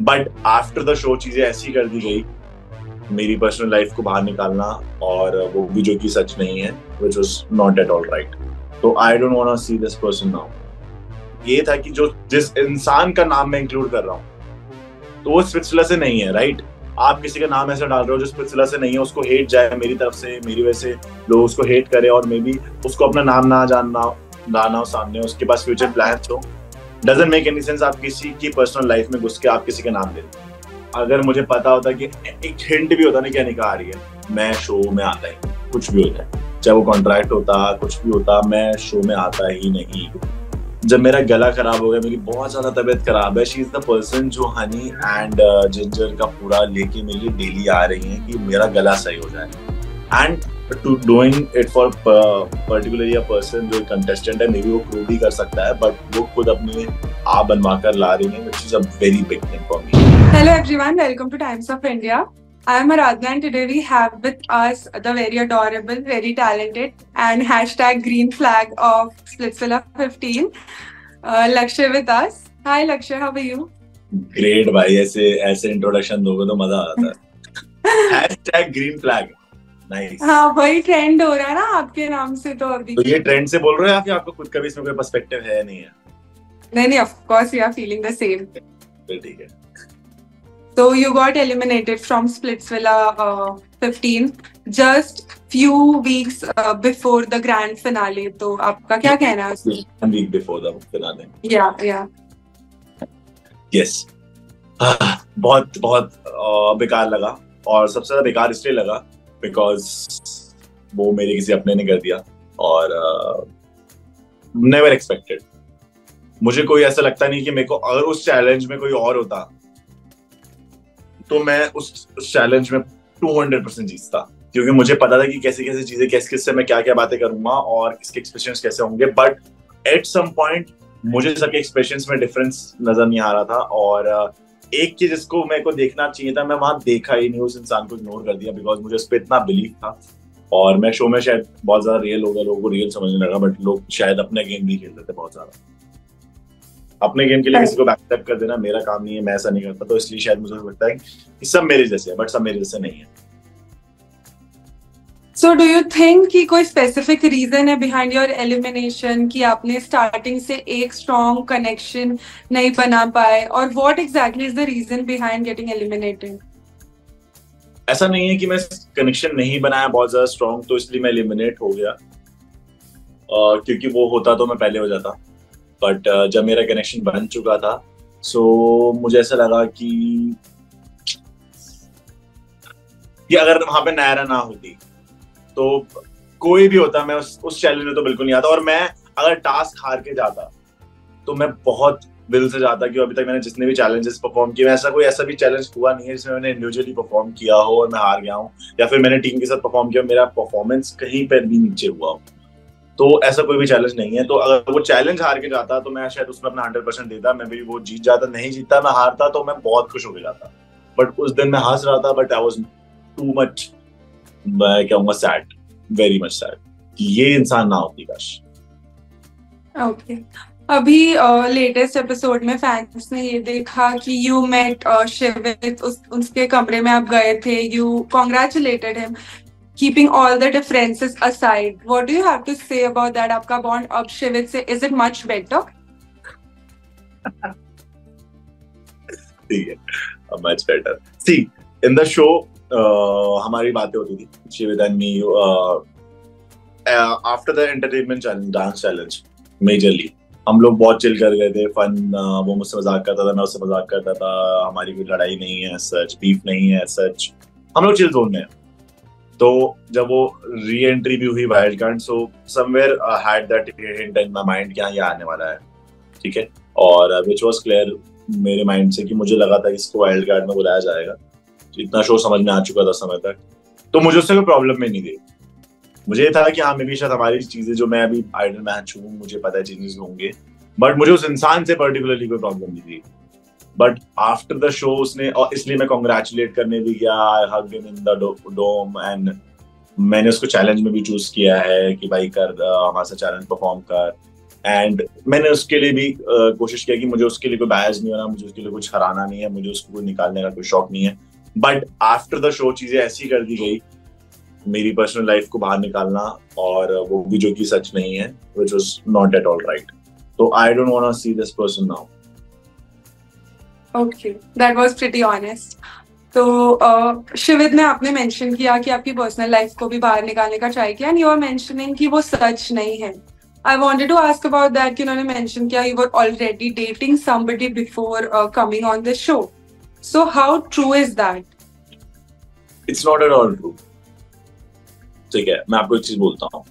But after the show चीजें ऐसी कर दी गई, मेरी पर्सनल लाइफ को बाहर निकालना, और वो भी जो कि सच नहीं है, which was not at all right. तो I don't want to see this person now. ये था कि जो जिस इंसान का नाम मैं इंक्लूड कर रहा हूँ, तो वो स्पिट्सविला से नहीं है, राइट? आप किसी का नाम ऐसा डाल रहे हो जो स्पिट्सविला से नहीं है, उसको हेट जाए मेरी तरफ से, मेरी वजह से लोग उसको हेट करे, और मे बी उसको अपना नाम ना जानना लाना हो सामने, उसके पास फ्यूचर प्लान्स हो. डजंट मेक एनी सेंस आप किसी की पर्सनल लाइफ में घुस के आप किसी का नाम ले रहे. अगर मुझे पता होता कि एक हिंट भी होता ना क्या निकाह आ रही है, मैं शो में आता ही, कुछ भी होता है, चाहे वो कॉन्ट्रैक्ट होता, कुछ भी होता, मैं शो में आता ही नहीं. जब मेरा गला खराब हो गया, मेरी बहुत ज्यादा तबीयत खराब है, शी इज द पर्सन जो हनी एंड जिंजर का पूरा लेके मेरे लिए डेली आ रही है कि मेरा गला सही हो जाए. And to doing it for particularly a person जो कंटेस्टेंट है, मे बी वो प्रूव भी कर सकता है, बट वो खुद अपनी आप बनवा कर ला रही है, which is a very big thing for me. Hello everyone, welcome to Times of India. I am Aradhna and today we have with us the very adorable, very talented and hashtag green flag of Splitsvilla 15, Lakshya with us. Hi Lakshya, how are you? Great भाई, ऐसे introduction दोगे तो मजा आता है. Hashtag green flag, nice. हाँ वही trend हो रहा है ना आपके नाम से तो अभी. तो ये ट्रेंड से बोल रहे हो या फिर आपको खुद का भी इसमें कोई पर्सपेक्टिव है नहीं है? नहीं, of course we are feeling the same. ठीक है. So you got eliminated from Splitsvilla 15 just few weeks before the grand finale. तो आपका क्या कहना है उसमें? One week before the finale. Yeah. Yes. बहुत बेकार लगा, और सबसे ज्यादा बेकार इसलिए लगा because वो मेरे किसी अपने ने कर दिया, और never expected. मुझे कोई ऐसा लगता नहीं कि मेरे को अगर उस चैलेंज में कोई और होता तो मैं उस चैलेंज में 200% जीतता, क्योंकि मुझे पता था कि कैसे कैसे चीजें, किससे मैं क्या क्या बातें करूंगा और किसके एक्सप्रेशंस कैसे होंगे. बट एट सम पॉइंट मुझे सबके एक्सप्रेशंस में डिफरेंस नजर नहीं आ रहा था, और एक चीज जिसको मेरे को देखना चाहिए था मैं वहां देखा ही नहीं, उस इंसान को इग्नोर कर दिया, बिकॉज मुझे उस पर इतना बिलीव था. और मैं शो में शायद बहुत ज्यादा रियल हो गया, लोगों को रियल समझने लगा, बट लोग शायद अपने गेम भी खेलते थे बहुत ज्यादा. अपने गेम के लिए किसी को बैकस्टैप कर देना मेरा काम नहीं है, मैं ऐसा नहीं करता, तो इसलिए शायद मुझे लगता है कि सब मेरे जैसे हैं, बट सब मेरे जैसे नहीं है. So do you think कि कोई specific reason है behind your elimination कि आपने starting से एक strong connection नहीं बना पाए, और what exactly is the reason behind getting eliminated? ऐसा नहीं है कि मैं कनेक्शन नहीं बनाया बहुत ज्यादा स्ट्रॉन्ग तो इसलिए मैं एलिमिनेट हो गया, क्योंकि वो होता तो मैं पहले हो जाता. बट जब मेरा कनेक्शन बन चुका था, सो मुझे ऐसा लगा कि अगर वहां पे नायरा ना होती तो कोई भी होता, मैं उस चैलेंज में तो बिल्कुल नहीं आता. और मैं अगर टास्क हार के जाता तो मैं बहुत दिल से जाता, कि अभी तक मैंने जितने भी चैलेंजेस परफॉर्म किए, ऐसा भी चैलेंज हुआ नहीं है जिसमें मैंने इंडिविजुअली परफॉर्म किया हो और मैं हार गया हूँ, या फिर मैंने टीम के साथ परफॉर्म किया मेरा परफॉर्मेंस कहीं पर भी नीचे हुआ हो. तो ऐसा कोई भी चैलेंज नहीं है. तो अगर वो चैलेंज हार के जाता तो मैं शायद उसमें अपना 100% देता, मैं भी वो जीत जाता. नहीं जीतता, मैं हारता, तो मैं बहुत खुश हो गया जाता. बट उस दिन मैं हंस रहा था, but I was too much, मैं कहूँगा सैड, वेरी मच सैड कि ये इंसान ना होती काश. ओके. अभी लेटेस्ट एपिसोड में फैंस ने ये देखा कि यू मेट शिवित, उसके कमरे में आप गए थे, you congratulated him. Keeping all the differences aside, what do you have to say about that? आपका bond अब शिवित से, is it much better? ठीक है, much better. See, in the show हमारी बातें होती थी, शिवित and me, after the entertainment challenge, dance challenge, majorly हम लोग बहुत चिल कर गए थे, फन. वो मुझसे मजाक करता था, मैं उससे मजाक करता था, हमारी कोई लड़ाई नहीं है सच, बीफ नहीं है सच, हम लोग चिल जोन में. तो जब वो री एंट्री भी हुई wild card, so somewhere had that hint in my mind कि ये आने वाला है, ठीक है. और व्हिच वाज क्लियर मेरे माइंड से कि मुझे लगा था कि इसको वाइल्ड कार्ड में बुलाया जाएगा. इतना शो समझ में आ चुका था समय तक, तो मुझे उससे कोई प्रॉब्लम में नहीं थी. मुझे ये था कि हाँ, मे बी शायद हमारी चीजें, जो मैं अभी आइडल मैच हूँ, मुझे पता है चेंजेस होंगे, बट मुझे उस इंसान से पर्टिकुलरली कोई प्रॉब्लम नहीं थी. बट आफ्टर द शो उसने, और इसलिए मैं कॉन्ग्रेचुलेट करने भी गया, I hugged him in the dome, and मैंने उसको चैलेंज में भी चूज किया है कि भाई कर, हमारे साथ चैलेंज परफॉर्म कर. एंड मैंने उसके लिए भी कोशिश किया कि मुझे उसके लिए कोई बायस नहीं होना, मुझे उसके लिए कुछ हराना नहीं है, मुझे उसको निकालने का कोई शौक नहीं है। बट आफ्टर द शो चीजें ऐसी कर दी गई, मेरी पर्सनल लाइफ को बाहर निकालना, और वो भी जो कि सच नहीं है, which was not at all right. So I don't want to see this person now. Okay, that was pretty honest. तो शिविद ने आपने मेंशन किया कि आपकी पर्सनल लाइफ को भी बाहर निकालने का ट्राई किया, एंड यू आर मेंशनिंग कि वो सच नहीं है. I wanted to ask about that कि उन्होंने मेंशन किया you were already dating somebody before coming on the show. So how true is that? It's not at all true. ठीक है, मैं आपको एक चीज बोलता हूँ.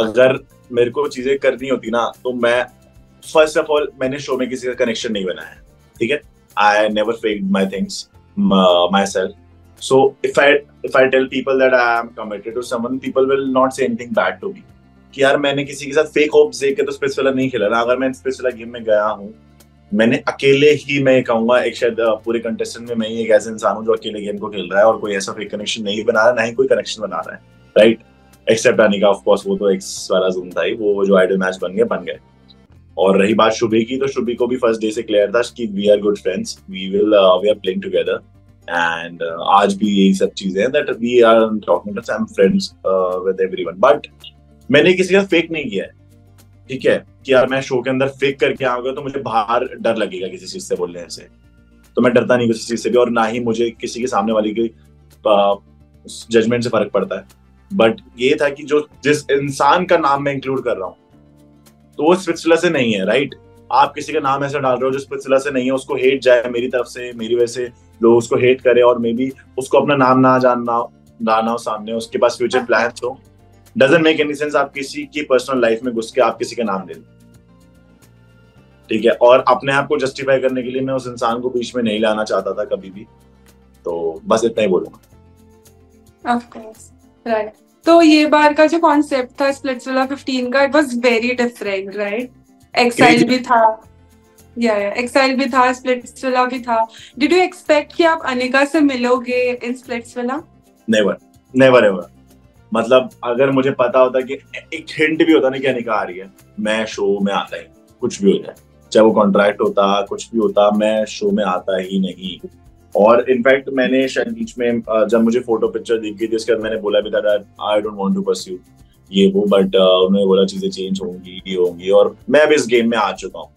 अगर मेरे को चीजें करनी होती ना, तो मैं फर्स्ट ऑफ ऑल मैंने शो में किसी का कनेक्शन नहीं बनाया. ठीक है, I never faked my things myself. So if I tell people that I am committed to someone, people will not say anything bad to me. कि यार मैंने किसी के साथ फेक होप्स देख के तो स्पेस वाला नहीं खेला ना. अगर मैं स्पेस वाला गेम में गया हूँ, मैंने अकेले ही, मैं कहूंगा एक शायद पूरे कंटेस्टेंट में मैं ही एक ऐसा इंसान हूँ जो अकेले गेम को खेल रहा है और कोई ऐसा फेक कनेक्शन नहीं बना रहा, ना ही कोई कनेक्शन बना रहा है, right? Except Anika, of course वो तो एक्स वाला जोन था ही, वो जो आइडल मैच बन गए. और रही बात शुभी की, तो शुभी को भी फर्स्ट डे से क्लियर था कि we are good friends, we are playing together, and आज भी यही सब चीजें हैं that we are talking to some friends with everyone. But मैंने किसी का फेक नहीं किया है. ठीक है, कि यार मैं शो के अंदर फेक करके आऊंगा तो मुझे बाहर डर लगेगा किसी चीज से बोलने से, तो मैं डरता नहीं किसी चीज से भी, और ना ही मुझे किसी के सामने वाले की जजमेंट से फर्क पड़ता है. बट ये था कि जो जिस इंसान का नाम मैं इंक्लूड कर रहा हूँ, तो वो स्पिट्सविला से नहीं है, राइट? आप किसी का नाम ऐसा डाल रहे हो जो स्पिट्सविला से नहीं है, उसको हेट जाए मेरी तरफ से, मेरी वजह से लोग उसको हेट करे, और मे बी उसको अपना नाम ना जानना हो सामने, उसके पास फ्यूचर प्लान्स हो. डजंट मेक एनी सेंस आप किसी की पर्सनल लाइफ में घुस के आप किसी का नाम ले. ठीक है, और अपने आप को जस्टिफाई करने के लिए मैं उस इंसान को बीच में नहीं लाना चाहता था कभी भी. तो बस इतना ही बोलूंगा. Of course, right. तो ये बार का जो कॉन्सेप्ट था स्प्लिट्सविला 15 का, it was very different, right? Exile भी था, एक्साइल भी था, स्प्लिट्सविला भी था. डिड यू एक्सपेक्ट कि आप अनिका से मिलोगे इन स्प्लिट्सविला? Never ever. मतलब अगर मुझे पता होता कि एक हिंट भी होता ना कि अनिका आ रही है, मैं शो में आता ही, कुछ भी हो जाए, चाहे वो कॉन्ट्रैक्ट होता, कुछ भी होता, मैं शो में आता ही नहीं. और इनफैक्ट मैंने शायद बीच में जब मुझे फोटो पिक्चर दिख गई थी, उसके बाद मैंने बोला भी था I don't want to pursue ये वो, बट उन्होंने बोला चीजें चेंज होंगी, ये होंगी, और मैं अब इस गेम में आ चुका हूँ.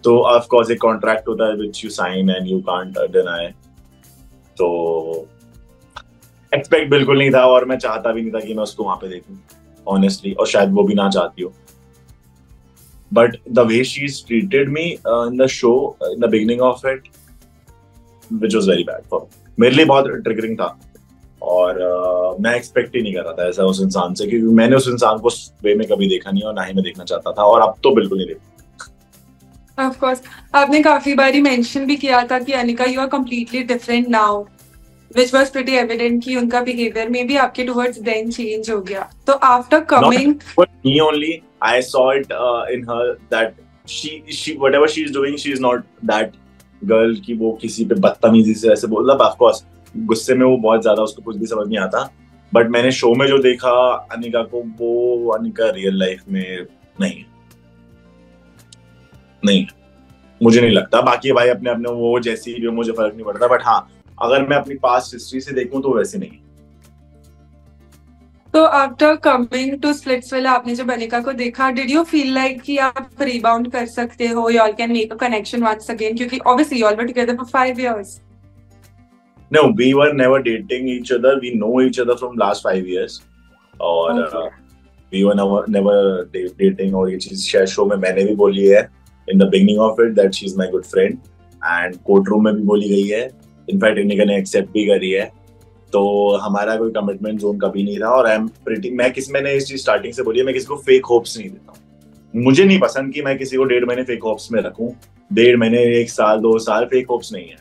तो ऑफ कोर्स एक कॉन्ट्रैक्ट होता है which you sign and you can't deny. तो एक्सपेक्ट बिल्कुल नहीं था, और मैं चाहता भी नहीं था कि मैं उसको वहां पे देखूं ऑनेस्टली, और शायद वो भी ना चाहती हो. But the way she treated me in the show in the beginning of it, which was very bad for me. मेरे लिए बहुत ट्रिगरिंग था, और मैं एक्सपेक्ट ही नहीं कर रहा था ऐसा उस इंसान से, क्योंकि मैंने उस इंसान को वे में कभी देखा नहीं और ना ही मैं देखना चाहता था, और अब तो बिल्कुल नहीं देखता. ऑफ कोर्स, आपने काफी बारी मेंशन भी किया था कि Anika you are completely different now, which was pretty evident कि उनका बिहेवियर में भी आपके टुवर्ड्स देन चेंज हो गया. तो after coming, not me only, I saw it in her that she whatever she is doing, she is not that girl की वो किसी पे बदतमीजी से ऐसे बोल रहा. ऑफ कोर्स गुस्से में वो बहुत ज्यादा, उसको कुछ भी समझ नहीं आता. बट मैंने शो में जो देखा अनिका को, वो अनिका रियल लाइफ में नहीं मुझे नहीं लगता. बाकी भाई अपने अपने वो जैसी भी, मुझे फर्क नहीं पड़ता. बट हाँ, अगर मैं अपनी पास्ट हिस्ट्री से देखूं तो वैसे नहीं. तो आफ्टर कमिंग टू स्प्लिट्सविला आपने जब अनिका को देखा, डिड यू फील लाइक कि आप रिबाउंड कर सकते हो, you all can make a connection once again, क्योंकि obviously you all were together for 5 years? No, we were never dating each other. We know each other from last 5 years. और we were never dating. और ये चीज शायद show में मैंने भी बोली है in the beginning of it that she is my good friend, and court room में भी बोली गई है. इनफैक्ट अनिका ने एक्सेप्ट भी करी है. तो हमारा कोई कमिटमेंट जोन कभी नहीं था. और मैंने इस चीज स्टार्टिंग से बोली है, मैं किसी को फेक होप्स नहीं देता हूँ. मुझे नहीं पसंद कि मैं किसी को 1.5 महीने फेक होप्स में रखूं. 1.5 महीने, 1 साल, 2 साल फेक होप्स नहीं है.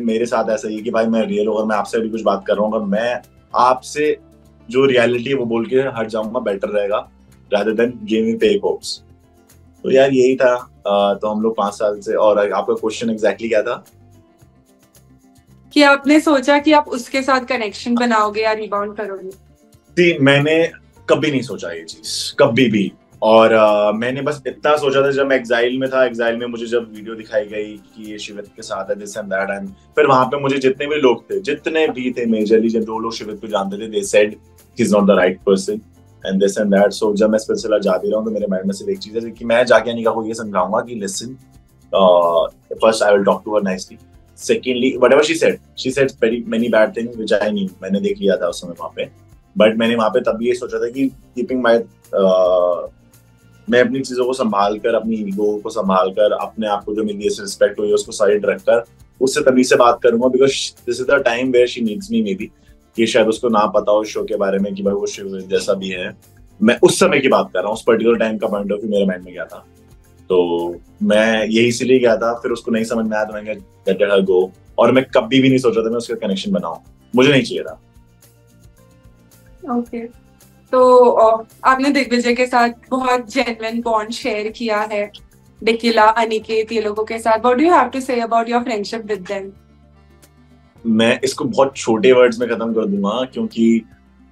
मेरे साथ ऐसा ही है कि भाई मैं रियल हूँ, अगर मैं आपसे अभी कुछ बात कर रहा हूँ, अगर मैं आपसे जो रियलिटी है वो बोल के हट जाऊंगा, बेटर रहेगा rather than giving fake hopes. तो यार यही था. तो हम लोग 5 साल से. और आपका क्वेश्चन एग्जैक्टली क्या था? कि आपने सोचा कि आप उसके साथ कनेक्शन बनाओगे या रिबाउंड करोगे? मैंने कभी नहीं सोचा ये चीज, कभी भी. और मैंने बस इतना सोचा था जब मैं एग्जाइल में था, एग्जाइल में मुझे जब वीडियो दिखाई गई कि ये शिवित के साथ है दिस एंड दैट, एंड फिर वहां पे मुझे जितने भी लोग थे, जितने भी थे मेजरली जो लोग शिवित को जानते थे, they said he is not the right person and this and that. So जब मैं स्पेशल जा भी रहा हूँ तो मेरे माइंड में सिर्फ एक चीज है कि मैं जाके अनिका को ये समझाऊंगा कि listen, first I will talk to her nicely, secondly whatever she said very many bad things which I knew, मैंने देख लिया था उस समय वहां पे, बट मैंने वहां पे तब ये सोचा था कि कीपिंग माय मैं अपनी चीजों को संभाल कर, अपनी ईगो को संभाल कर, अपने आप को जो मेरी डिसरिस्पेक्ट हुई है उसको साइड रखकर उससे तमीज से बात करूंगा, because this is the time where she needs me maybe, कि शायद उसको ना पता हो शो के बारे में कि भाई वो शिव जैसा भी है। मैं उस समय की बात कर रहा हूँ, उस पर्टिकुलर टाइम का पॉइंट ऑफ व्यू मेरे माइंड में गया था, तो मैं यही इसीलिए गया था। फिर उसको नहीं समझ में आया तो मैंने लेट हर गो, और मैं कभी भी नहीं सोचा था मैं उसका कनेक्शन बनाऊं, मुझे नहीं चाहिए था। ओके, तो आपने दिग्विजय के साथ बहुत जेन्युइन बॉन्ड शेयर किया है, डिकिला, अनिकेत, ये लोगों के साथ। What do you have to say about your friendship with them? मैं इसको बहुत छोटे वर्ड्स में खत्म कर दूंगा, क्योंकि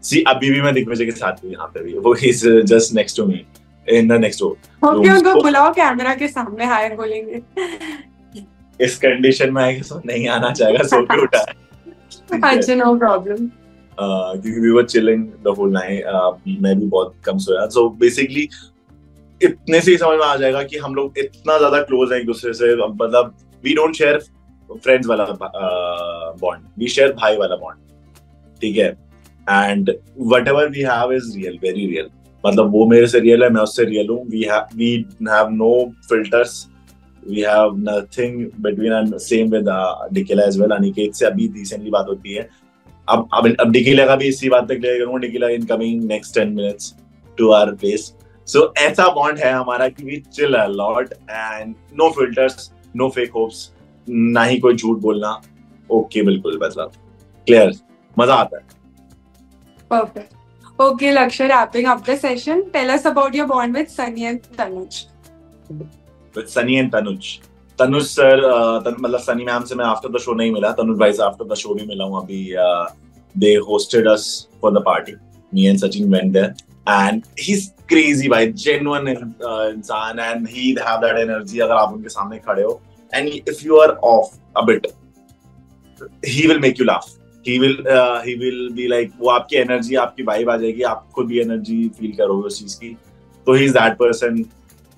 सी अभी भी मैं दिग्विजय के साथ हूँ यहाँ पे भी, वो is just next to me in the next door. Okay, उनको बुलाओ, कैमरा के सामने हाय बोलेंगे। इस कंडीशन में आएगा सो नहीं आना चाहेगा, सो के उठा है। अच्छा, नो प्रॉब्लम। क्योंकि we were chilling the whole night, मैं भी बहुत कम सोया, सो बेसिकली इतने से ही समझ में आ जाएगा कि हम लोग इतना ज्यादा क्लोज हैं एक दूसरे से, मतलब वी डोंट शेयर फ्रेंड्स वाला बॉन्ड, वी शेयर भाई वाला बॉन्ड, ठीक है। And whatever we have is real, very real, मतलब वो मेरे से रियल है, मैं उससे रियल हूँ। We have no filters, we have nothing between, and same with डिकिला एज वेल। अनिकेत से अभी रिसेंटली बात होती है, अब डिकिला का भी इसी बात पे क्लियर करूंगा, डिकिला in coming next 10 minutes to our place. So ऐसा बॉन्ड है हमारा कि we chill a lot and no filters, no fake hopes, ना ही कोई झूठ बोलना, ओके बिल्कुल, मतलब क्लियर, मजा आता है। Perfect. Okay, Lakshya, wrapping up the session, tell us about your bond with Sunny and Tanuj. With Sunny and Tanuj. Tanuj sir, मतलब Sunny मैम से मैं after the show नहीं मिला, Tanuj भाई से after the show भी मिला हूँ अभी। They hosted us for the party. Me and Sachin went there, and he's crazy भाई, genuine इंसान, and he have that energy अगर आप उनके सामने खड़े हो, and if you are off a bit, he will make you laugh. He will be like, वो आपकी एनर्जी, आपकी वाइब आ जाएगी, आप खुद भी एनर्जी फील करोगे उस चीज की। तो he is that person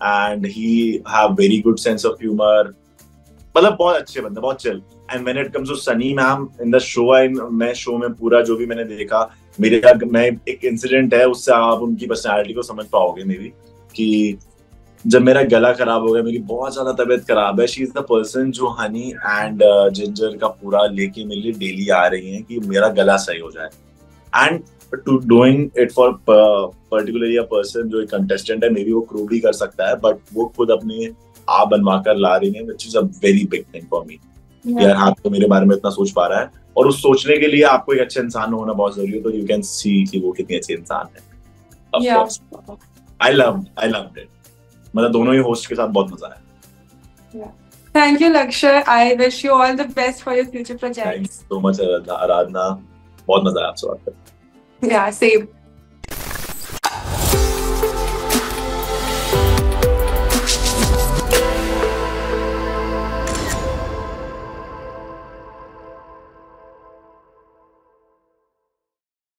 and he have very good sense of humor, मतलब बहुत अच्छे बंदे, बहुत chill. And when it comes to Sunny ma'am in the show, मैं शो में पूरा जो भी मैंने देखा, मैं एक इंसिडेंट है उससे आप उनकी पर्सनालिटी को समझ पाओगे मे बी, कि जब मेरा गला खराब हो गया, मेरी बहुत ज्यादा तबीयत खराब है, शी इज द पर्सन जो हनी एंड जिंजर का पूरा लेके मेरे लिए डेली आ रही हैं कि मेरा गला सही हो जाए। And to doing it for particularly a person जो एक कंटेस्टेंट है, मे बी वो क्रू भी कर सकता है, बट वो खुद अपने आप बनवा कर ला रही है, which is a very big thing for me. यार हाँ, तो मेरे बारे में इतना सोच पा रहा है, और उस सोचने के लिए आपको एक अच्छा इंसान होना बहुत जरूरी है, तो यू कैन सी कि वो कितनी अच्छी इंसान है। Of course I loved it, मतलब दोनों ही होस्ट के साथ बहुत मजा आया। Thank you, Lakshya. I wish you all the best for your future projects. Thanks so much, आराधना, बहुत मजा आया आपसे बात करके। Yeah, same.